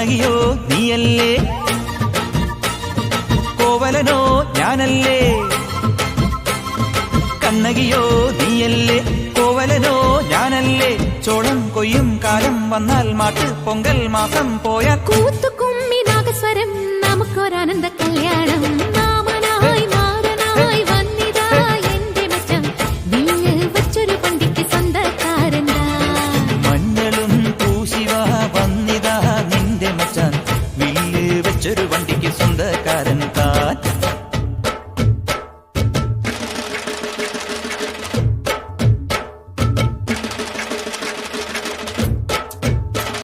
കണ്ണകിയോ നീയല്ലേ, കോവലനോ ഞാനല്ലേ. കണ്ണകിയോ നീയല്ലേ, കോവലനോ ഞാനല്ലേ. ചോളം കൊയ്യും കാലം വന്നാൽ മാട്ട് പൊങ്കൽ മാസം പോയാൽ കൂത്തുകുമ്മി നാഗസ്വരം നമുക്കൊരാനന്ദ കല്യാണം.